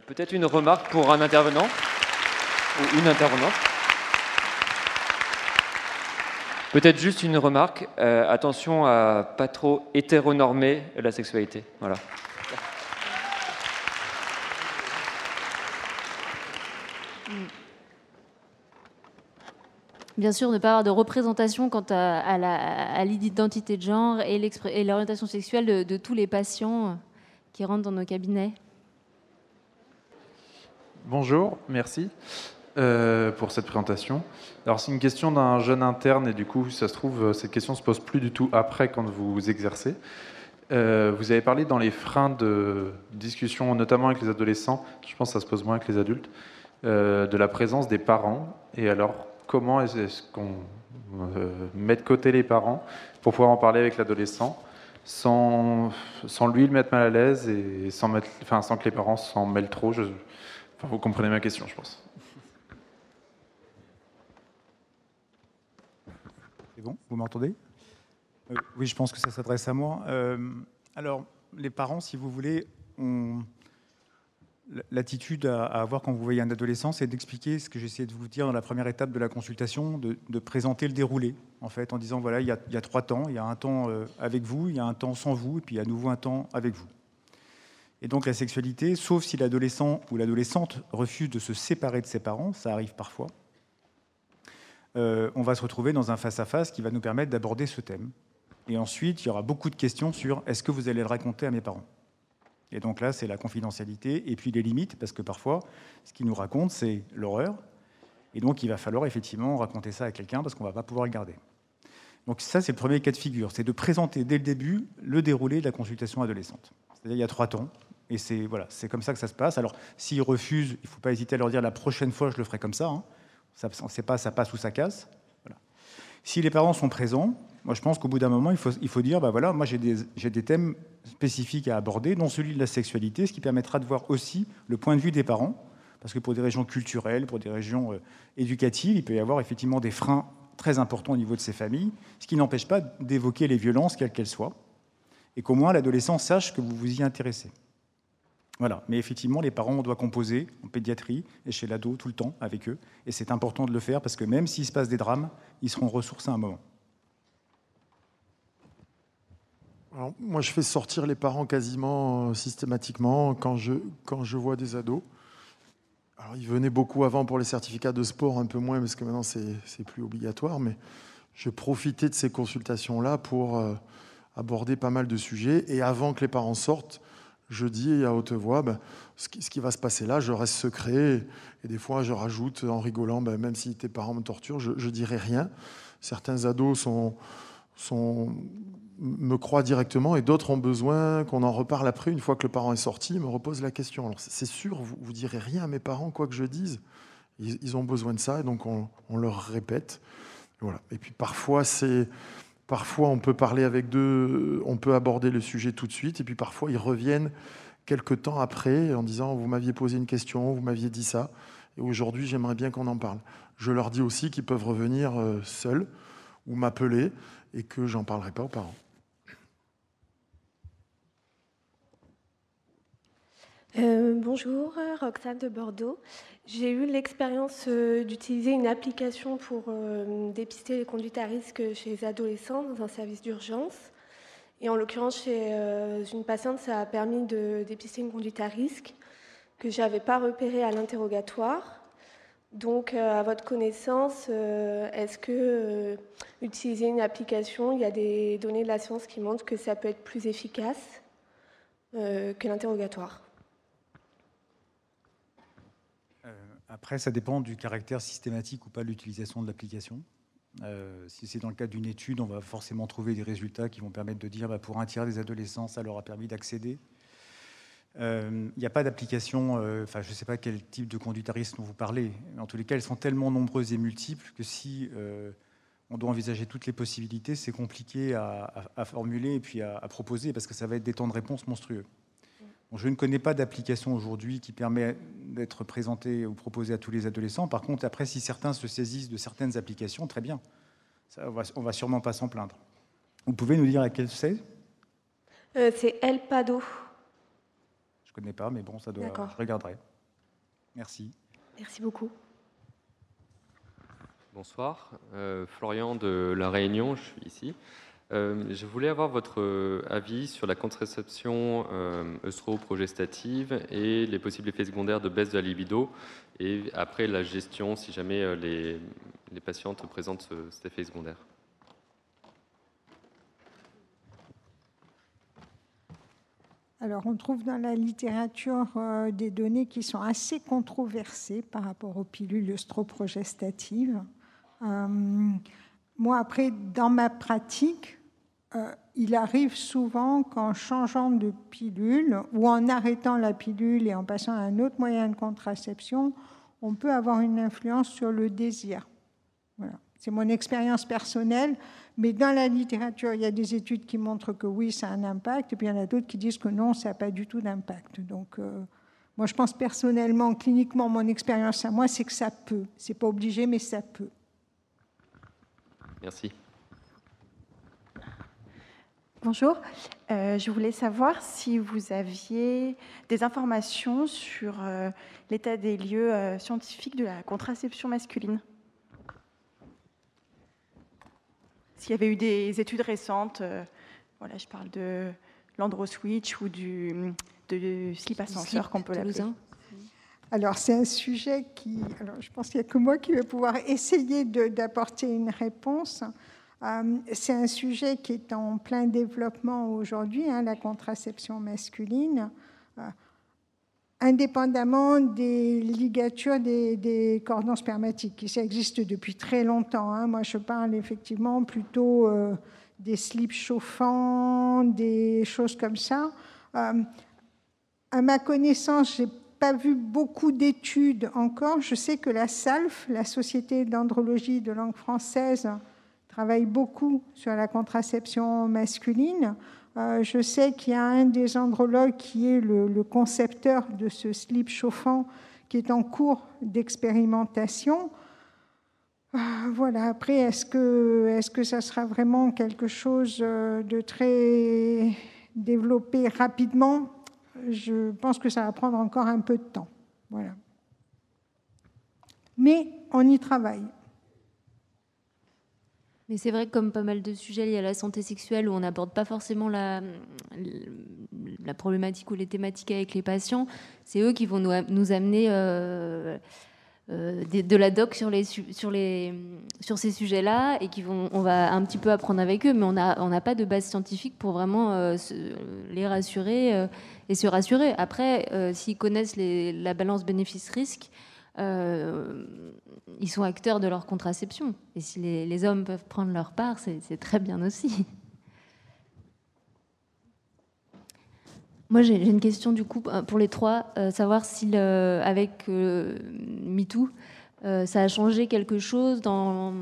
Peut-être une remarque pour un intervenant ou une intervenante. Peut-être juste une remarque. Attention à pas trop hétéronormer la sexualité. Voilà. Bien sûr, ne pas avoir de représentation quant à l'identité de genre et l'orientation sexuelle de tous les patients qui rentrent dans nos cabinets. Bonjour, merci pour cette présentation. Alors c'est une question d'un jeune interne et du coup, ça se trouve, cette question se pose plus du tout après quand vous exercez. Vous avez parlé dans les freins de discussion, notamment avec les adolescents, je pense que ça se pose moins avec les adultes, de la présence des parents. Et alors, comment est-ce qu'on met de côté les parents pour pouvoir en parler avec l'adolescent sans lui le mettre mal à l'aise et sans que les parents s'en mêlent trop vous comprenez ma question, je pense. C'est bon, vous m'entendez ? Oui, je pense que ça s'adresse à moi. Alors, les parents, si vous voulez, ont l'attitude à avoir quand vous voyez un adolescent, c'est d'expliquer ce que j'essayais de vous dire dans la première étape de la consultation, de présenter le déroulé, en fait, en disant, voilà, il y a 3 temps, il y a un temps avec vous, il y a un temps sans vous, et puis à nouveau un temps avec vous. Et donc la sexualité, sauf si l'adolescent ou l'adolescente refuse de se séparer de ses parents, ça arrive parfois, on va se retrouver dans un face-à-face qui va nous permettre d'aborder ce thème. Et ensuite, il y aura beaucoup de questions sur « est-ce que vous allez le raconter à mes parents ?» Et donc là, c'est la confidentialité et puis les limites, parce que parfois, ce qu'ils nous racontent, c'est l'horreur. Et donc, il va falloir effectivement raconter ça à quelqu'un parce qu'on ne va pas pouvoir le garder. Donc ça, c'est le premier cas de figure, c'est de présenter dès le début le déroulé de la consultation adolescente. C'est-à-dire, il y a 3 temps. Et c'est comme ça que ça se passe. Alors, s'ils refusent, il ne faut pas hésiter à leur dire la prochaine fois, je le ferai comme ça. Hein. Ça passe ou ça casse. Voilà. Si les parents sont présents, moi, je pense qu'au bout d'un moment, il faut dire, voilà, moi, j'ai des thèmes spécifiques à aborder, dont celui de la sexualité, ce qui permettra de voir aussi le point de vue des parents. Parce que pour des régions culturelles, pour des régions éducatives, il peut y avoir effectivement des freins très importants au niveau de ces familles, ce qui n'empêche pas d'évoquer les violences, quelles qu'elles soient, et qu'au moins l'adolescent sache que vous vous y intéressez. Voilà, mais effectivement, les parents, on doit composer en pédiatrie et chez l'ado tout le temps avec eux. Et c'est important de le faire parce que même s'il se passe des drames, ils seront ressourcés à un moment. Alors, moi, je fais sortir les parents quasiment systématiquement quand je vois des ados. Alors, ils venaient beaucoup avant pour les certificats de sport, un peu moins parce que maintenant, c'est plus obligatoire. Mais je profitais de ces consultations-là pour aborder pas mal de sujets. Et avant que les parents sortent, je dis à haute voix, ce qui va se passer là, je reste secret. Et des fois, je rajoute en rigolant, même si tes parents me torturent, je ne dirai rien. Certains ados me croient directement et d'autres ont besoin qu'on en reparle après. Une fois que le parent est sorti, ils me reposent la question. Alors, c'est sûr, vous ne direz rien à mes parents, quoi que je dise. Ils ont besoin de ça, et donc on leur répète. Voilà. Et puis parfois, on peut parler avec d'eux, on peut aborder le sujet tout de suite, et puis parfois ils reviennent quelques temps après en disant « vous m'aviez posé une question, vous m'aviez dit ça, et aujourd'hui j'aimerais bien qu'on en parle ». Je leur dis aussi qu'ils peuvent revenir seuls ou m'appeler et que j'en parlerai pas aux parents. Bonjour, Roxane de Bordeaux. J'ai eu l'expérience d'utiliser une application pour dépister les conduites à risque chez les adolescents dans un service d'urgence. Et en l'occurrence, chez une patiente, ça a permis de dépister une conduite à risque que je n'avais pas repérée à l'interrogatoire. Donc, à votre connaissance, est-ce que utiliser une application, il y a des données de la science qui montrent que ça peut être plus efficace que l'interrogatoire ? Après, ça dépend du caractère systématique ou pas de l'utilisation de l'application. Si c'est dans le cadre d'une étude, on va forcément trouver des résultats qui vont permettre de dire pour un tiers des adolescents, ça leur a permis d'accéder. Il n'y a pas d'application, je ne sais pas quel type de conduite à risque dont vous parlez, mais en tous les cas, elles sont tellement nombreuses et multiples que si on doit envisager toutes les possibilités, c'est compliqué à formuler et puis à proposer parce que ça va être des temps de réponse monstrueux. Bon, je ne connais pas d'application aujourd'hui qui permet d'être présentée ou proposée à tous les adolescents. Par contre, après, si certains se saisissent de certaines applications, très bien. Ça, on ne va sûrement pas s'en plaindre. Vous pouvez nous dire laquelle c'est ? C'est El Pado. Je ne connais pas, mais bon, ça doit. D'accord. Je regarderai. Merci. Merci beaucoup. Bonsoir, Florian de La Réunion, je suis ici. Je voulais avoir votre avis sur la contraception œstro-progestative et les possibles effets secondaires de baisse de la libido, et après la gestion si jamais les patientes présentent cet effet secondaire. Alors, on trouve dans la littérature des données qui sont assez controversées par rapport aux pilules œstroprogestatives. Moi, après, dans ma pratique, il arrive souvent qu'en changeant de pilule ou en arrêtant la pilule et en passant à un autre moyen de contraception, on peut avoir une influence sur le désir. Voilà. C'est mon expérience personnelle, mais dans la littérature, il y a des études qui montrent que oui, ça a un impact, et puis il y en a d'autres qui disent que non, ça n'a pas du tout d'impact. Donc, moi, je pense personnellement, cliniquement, mon expérience à moi, c'est que ça peut. C'est pas obligé, mais ça peut. Merci. Bonjour, je voulais savoir si vous aviez des informations sur l'état des lieux scientifiques de la contraception masculine. S'il y avait eu des études récentes, voilà, je parle de l'androswitch ou de slip ascenseur qu'on peut l'appeler. Alors, c'est un sujet qui... Alors, je pense qu'il n'y a que moi qui vais pouvoir essayer d'apporter une réponse. C'est un sujet qui est en plein développement aujourd'hui, la contraception masculine, indépendamment des ligatures des cordons spermatiques, qui existe depuis très longtemps. Moi, je parle effectivement plutôt des slips chauffants, des choses comme ça. À ma connaissance, je n'ai pas vu beaucoup d'études encore. Je sais que la SALF, la Société d'andrologie de langue française, travaille beaucoup sur la contraception masculine. Je sais qu'il y a un des andrologues qui est le concepteur de ce slip chauffant qui est en cours d'expérimentation. Voilà. Après, est-ce que ça sera vraiment quelque chose de très développé rapidement? Je pense que ça va prendre encore un peu de temps. Voilà. Mais on y travaille. Mais c'est vrai que comme pas mal de sujets liés à la santé sexuelle où on n'aborde pas forcément la problématique ou les thématiques avec les patients, c'est eux qui vont nous amener de la doc sur ces sujets-là et on va un petit peu apprendre avec eux, mais on n'a pas de base scientifique pour vraiment les rassurer et se rassurer. Après, s'ils connaissent la balance bénéfice-risque, ils sont acteurs de leur contraception. Et si les hommes peuvent prendre leur part, c'est très bien aussi. Moi, j'ai une question du coup pour les trois, savoir si avec MeToo, ça a changé quelque chose dans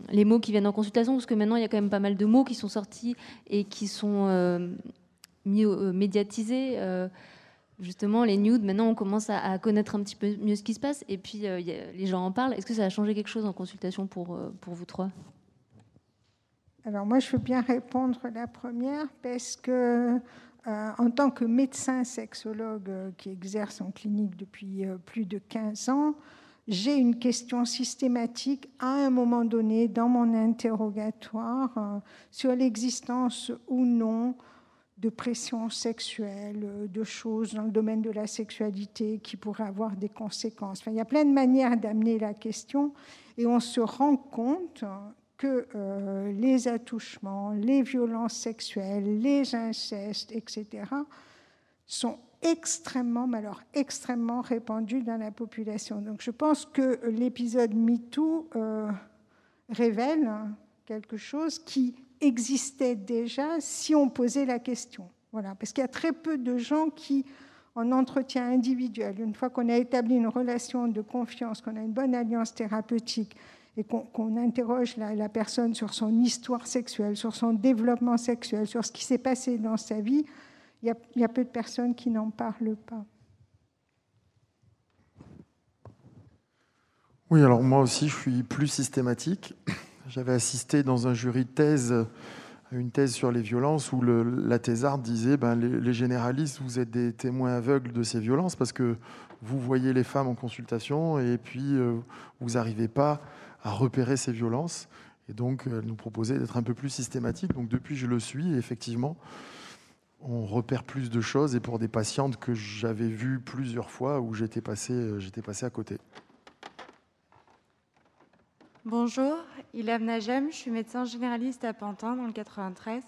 les mots qui viennent en consultation, parce que maintenant, il y a quand même pas mal de mots qui sont sortis et qui sont médiatisés. Justement, les nudes, maintenant, on commence à connaître un petit peu mieux ce qui se passe. Et puis, les gens en parlent. Est-ce que ça a changé quelque chose en consultation pour vous trois? Alors, moi, je veux bien répondre la première parce que, en tant que médecin sexologue qui exerce en clinique depuis plus de 15 ans, j'ai une question systématique à un moment donné dans mon interrogatoire sur l'existence ou non de pression sexuelle, de choses dans le domaine de la sexualité qui pourraient avoir des conséquences. Enfin, il y a plein de manières d'amener la question et on se rend compte que les attouchements, les violences sexuelles, les incestes, etc., sont extrêmement, mais alors extrêmement répandus dans la population. Donc je pense que l'épisode MeToo révèle quelque chose qui existait déjà si on posait la question. Voilà, parce qu'il y a très peu de gens qui, en entretien individuel, une fois qu'on a établi une relation de confiance, qu'on a une bonne alliance thérapeutique et qu'on interroge la personne sur son histoire sexuelle, sur son développement sexuel, sur ce qui s'est passé dans sa vie, il y a peu de personnes qui n'en parlent pas. Oui, alors moi aussi, je suis plus systématique. J'avais assisté dans un jury de thèse une thèse sur les violences où la thésarde disait les généralistes, vous êtes des témoins aveugles de ces violences parce que vous voyez les femmes en consultation et puis vous n'arrivez pas à repérer ces violences. Et donc, elle nous proposait d'être un peu plus systématique. Donc, depuis, je le suis. Et effectivement, on repère plus de choses. Et pour des patientes que j'avais vues plusieurs fois, où j'étais passé à côté. Bonjour, Ilham Najem, je suis médecin généraliste à Pantin, dans le 93.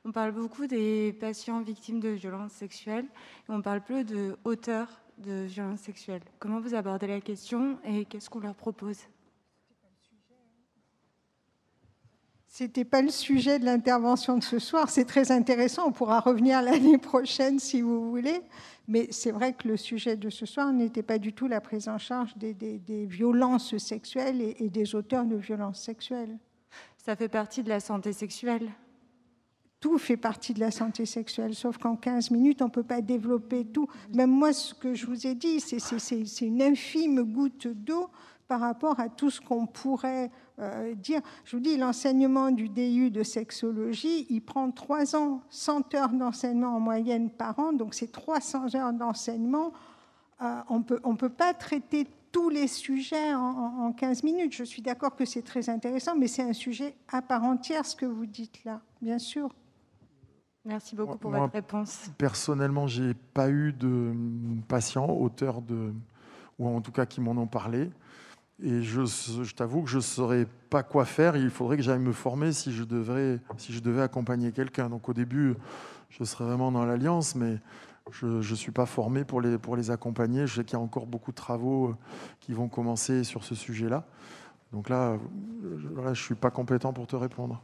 On parle beaucoup des patients victimes de violences sexuelles. Et on parle peu de auteurs de violences sexuelles. Comment vous abordez la question et qu'est-ce qu'on leur propose ? C'était pas le sujet de l'intervention de ce soir. C'est très intéressant. On pourra revenir l'année prochaine si vous voulez. Mais c'est vrai que le sujet de ce soir n'était pas du tout la prise en charge des violences sexuelles et des auteurs de violences sexuelles. Ça fait partie de la santé sexuelle. Tout fait partie de la santé sexuelle, sauf qu'en 15 minutes, on ne peut pas développer tout. Même moi, ce que je vous ai dit, c'est une infime goutte d'eau par rapport à tout ce qu'on pourrait dire. Je vous dis, l'enseignement du DU de sexologie, il prend 3 ans, 100 heures d'enseignement en moyenne par an, donc c'est 300 heures d'enseignement. On peut pas traiter tous les sujets en 15 minutes. Je suis d'accord que c'est très intéressant, mais c'est un sujet à part entière, ce que vous dites là, bien sûr. Merci beaucoup pour votre réponse. Personnellement, je n'ai pas eu de patients auteurs ou en tout cas qui m'en ont parlé. Et je t'avoue que je ne saurais pas quoi faire. Il faudrait que j'aille me former si je devais accompagner quelqu'un. Donc au début, je serais vraiment dans l'alliance, mais je ne suis pas formé pour les accompagner. Je sais qu'il y a encore beaucoup de travaux qui vont commencer sur ce sujet-là. Donc là, je ne suis pas compétent pour te répondre.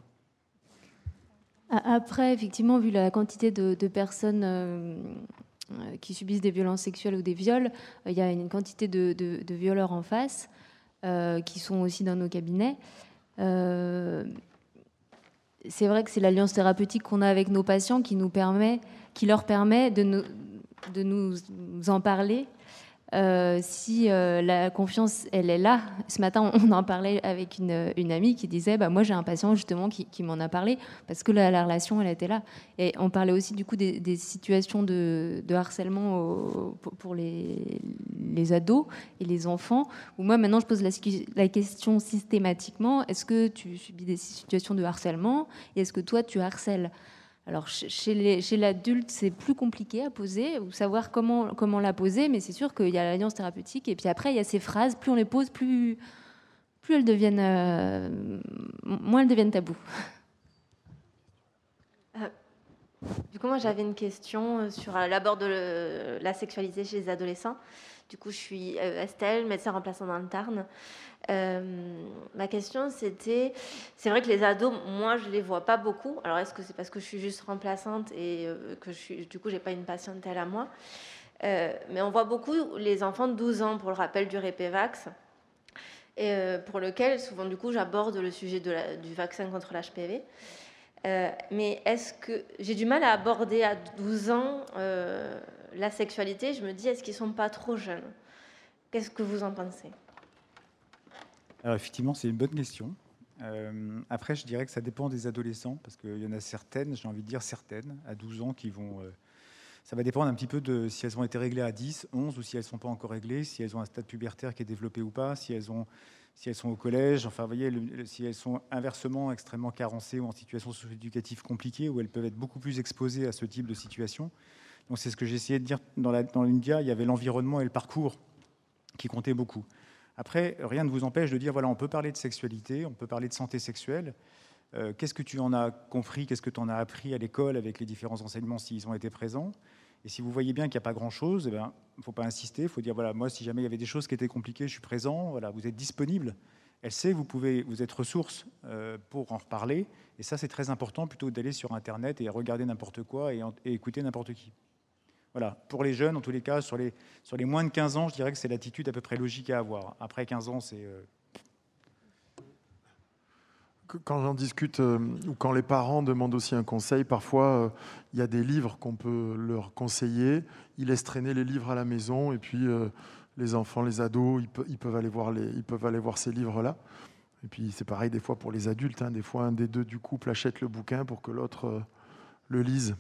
Après, effectivement, vu la quantité de personnes qui subissent des violences sexuelles ou des viols, il y a une quantité de violeurs en face. Qui sont aussi dans nos cabinets. C'est vrai que c'est l'alliance thérapeutique qu'on a avec nos patients qui leur permet de nous en parler. Si la confiance, elle est là. Ce matin, on en parlait avec une amie qui disait moi, j'ai un patient justement qui m'en a parlé parce que la relation, elle était là. Et on parlait aussi du coup des situations de harcèlement pour les ados et les enfants. Où moi, maintenant, je pose la question systématiquement, est-ce que tu subis des situations de harcèlement et est-ce que toi, tu harcèles ? Alors, chez l'adulte, c'est plus compliqué à poser, ou savoir comment la poser, mais c'est sûr qu'il y a l'alliance thérapeutique. Et puis après, il y a ces phrases, plus on les pose, plus elles deviennent... moins elles deviennent tabous. Du coup, moi, j'avais une question sur l'abord de la sexualité chez les adolescents. Du coup, je suis Estelle, médecin remplaçant dans le Tarn. Ma question, c'était... C'est vrai que les ados, moi, je ne les vois pas beaucoup. Alors, est-ce que c'est parce que je suis juste remplaçante et que du coup, je n'ai pas une patientèle à moi mais on voit beaucoup les enfants de 12 ans, pour le rappel du Répévax, et pour lequel, souvent, du coup, j'aborde le sujet du vaccin contre l'HPV. Mais est-ce que j'ai du mal à aborder à 12 ans la sexualité? Je me dis, est-ce qu'ils ne sont pas trop jeunes? Qu'est-ce que vous en pensez? Alors effectivement, c'est une bonne question. Après, je dirais que ça dépend des adolescents, parce qu'il y en a certaines, j'ai envie de dire certaines, à 12 ans, qui vont... ça va dépendre un petit peu de si elles ont été réglées à 10, 11, ou si elles ne sont pas encore réglées, si elles ont un stade pubertaire qui est développé ou pas, si elles sont au collège, enfin, vous voyez, si elles sont inversement extrêmement carencées ou en situation socio-éducative compliquée, où elles peuvent être beaucoup plus exposées à ce type de situation. Donc c'est ce que j'ai essayé de dire dans l'India, il y avait l'environnement et le parcours qui comptaient beaucoup. Après, rien ne vous empêche de dire, voilà, on peut parler de sexualité, on peut parler de santé sexuelle. Qu'est-ce que tu en as compris, qu'est-ce que tu en as appris à l'école avec les différents enseignements s'ils ont été présents? Et si vous voyez bien qu'il n'y a pas grand-chose, il ne faut pas insister, il faut dire, voilà, moi, si jamais il y avait des choses qui étaient compliquées, je suis présent, voilà, vous êtes disponible. Elle sait, vous êtes ressource pour en reparler. Et ça, c'est très important, plutôt que d'aller sur Internet et regarder n'importe quoi et écouter n'importe qui. Voilà, pour les jeunes, en tous les cas, sur les moins de 15 ans, je dirais que c'est l'attitude à peu près logique à avoir. Après 15 ans, c'est... Quand j'en discute, ou quand les parents demandent aussi un conseil, parfois, il y a des livres qu'on peut leur conseiller. Ils laissent traîner les livres à la maison, et puis les enfants, les ados, ils peuvent aller voir ces livres-là. Et puis c'est pareil des fois pour les adultes, hein. Des fois un des deux du couple achète le bouquin pour que l'autre le lise.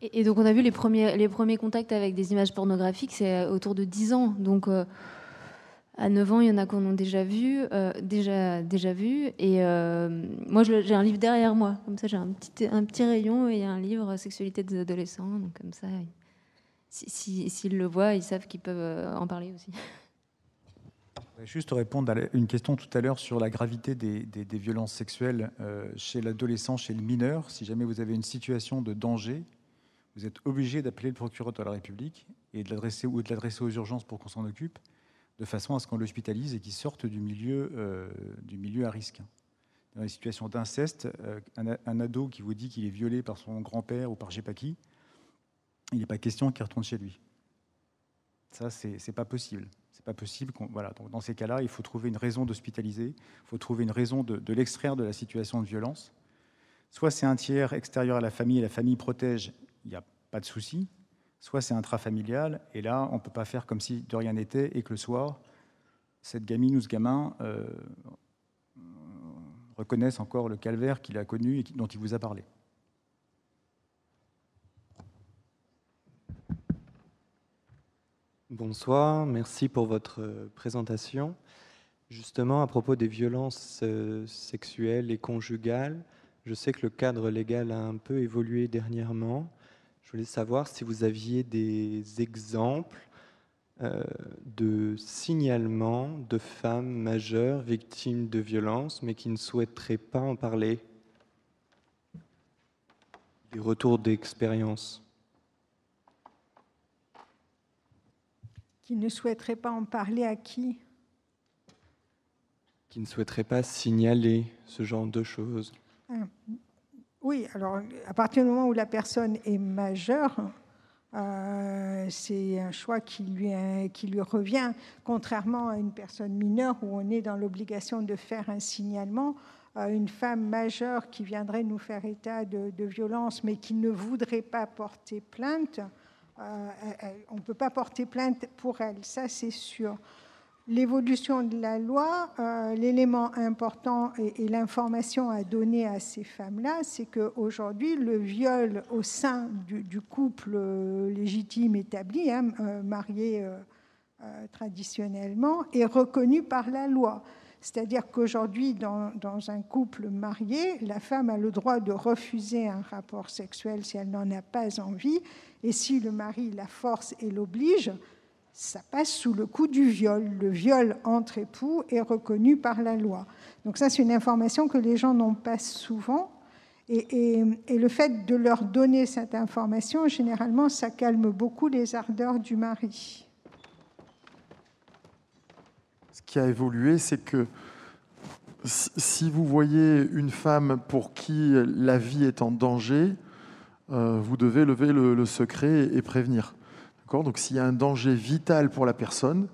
Et donc on a vu les premiers contacts avec des images pornographiques, c'est autour de 10 ans. Donc à 9 ans, il y en a qu'on a déjà vu. Et moi, j'ai un livre derrière moi. Comme ça, j'ai un petit rayon et il y a un livre Sexualité des adolescents. Donc comme ça, s'ils le voient, ils savent qu'ils peuvent en parler aussi. Je vais juste répondre à une question tout à l'heure sur la gravité des violences sexuelles chez l'adolescent, chez le mineur. Si jamais vous avez une situation de danger, vous êtes obligé d'appeler le procureur de la République et de l'adresser aux urgences pour qu'on s'en occupe, de façon à ce qu'on l'hospitalise et qu'il sorte du milieu à risque. Dans les situations d'inceste, un ado qui vous dit qu'il est violé par son grand-père ou par je ne sais pas qui, il n'est pas question qu'il retourne chez lui. Ça, c'est pas possible. C'est pas possible. Voilà. Donc, dans ces cas-là, il faut trouver une raison d'hospitaliser, il faut trouver une raison de l'extraire de la situation de violence. Soit c'est un tiers extérieur à la famille protège, il n'y a pas de souci. Soit c'est intrafamilial, et là, on ne peut pas faire comme si de rien n'était, et que le soir, cette gamine ou ce gamin reconnaisse encore le calvaire qu'il a connu et dont il vous a parlé. Bonsoir, merci pour votre présentation. Justement, à propos des violences sexuelles et conjugales, je sais que le cadre légal a un peu évolué dernièrement. Je voulais savoir si vous aviez des exemples de signalements de femmes majeures victimes de violences, mais qui ne souhaiteraient pas en parler. Des retours d'expérience. Qui ne souhaiteraient pas en parler à qui? Qui ne souhaiteraient pas signaler ce genre de choses. Oui, alors à partir du moment où la personne est majeure, c'est un choix qui lui revient, contrairement à une personne mineure où on est dans l'obligation de faire un signalement. Une femme majeure qui viendrait nous faire état de violence mais qui ne voudrait pas porter plainte, on ne peut pas porter plainte pour elle, ça c'est sûr. L'évolution de la loi, l'élément important et l'information à donner à ces femmes-là, c'est qu'aujourd'hui, le viol au sein du couple légitime établi, marié traditionnellement, est reconnu par la loi. C'est-à-dire qu'aujourd'hui, dans un couple marié, la femme a le droit de refuser un rapport sexuel si elle n'en a pas envie, et si le mari la force et l'oblige, ça passe sous le coup du viol. Le viol entre époux est reconnu par la loi. Donc ça, c'est une information que les gens n'ont pas souvent. Et le fait de leur donner cette information, généralement, ça calme beaucoup les ardeurs du mari. Ce qui a évolué, c'est que si vous voyez une femme pour qui la vie est en danger, vous devez lever le secret et prévenir. Donc s'il y a un danger vital pour la personne,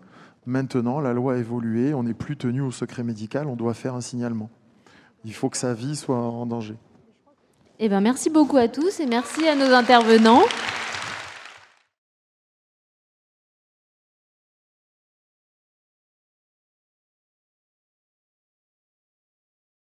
maintenant la loi a évolué, on n'est plus tenu au secret médical, on doit faire un signalement. Il faut que sa vie soit en danger. Merci beaucoup à tous et merci à nos intervenants.